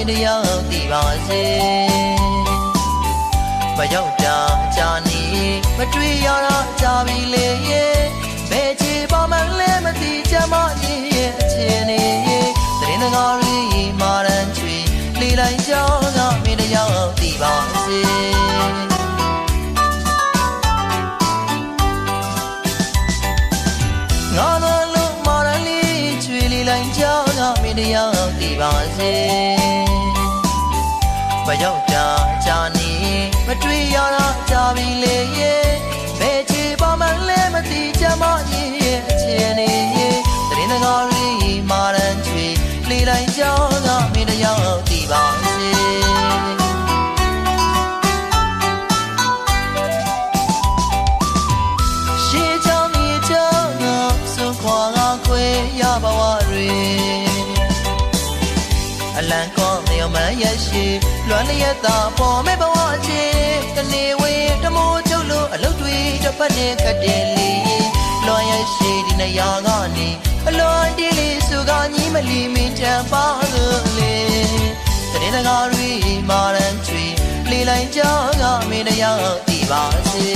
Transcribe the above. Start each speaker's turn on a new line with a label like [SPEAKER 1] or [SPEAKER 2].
[SPEAKER 1] င်းတရားသိပါစေမရောက်တာကြာနေမတွေ့ရတာကြာပြီလေဘယ်ချေပါမှလဲမသိချင်မကြီးရဲ့အခြေအနေသတင်းစကားတွေမာရန်ချွေလေလိုက်ကြောင်းကမင်းတရားသိပါစေငါတို့မာရန်လေးချွေလေလိုက်ကြောင်းကမင်းတရားသိပါစေမရောက်တာကြာနေမတွေ့ရတာကြာပြီလေဘယ်ချေပါမှလဲမသိချင်မကြီးရဲ့အခြေအနေသတင်းစကားတွေမာရန်ချွေလေလိုက်ကြောင်းကမင်းတရားသိပါစေရှေးချောင်းမြေချောင်းကစွန်ခွာကခွေရပါဝတွေအလံကောမြေမရရှိလွမ်းလျက်သာပေါ်မဲ့ဘဝချေတနေဝေတမိုးချုပ်လို့အလုတ်တွေတစ်ဖက်နဲ့ခတ်တယ်လေလွမ်းရရှိဒီနေရာကနေအလွန်တီးလေးစုကညီမလီမင်းချမ်းပါလေသတင်းစကားတွေမာရန်ချွေလေလိုက်ကြောင်းကမင်းတရားသိပါစေ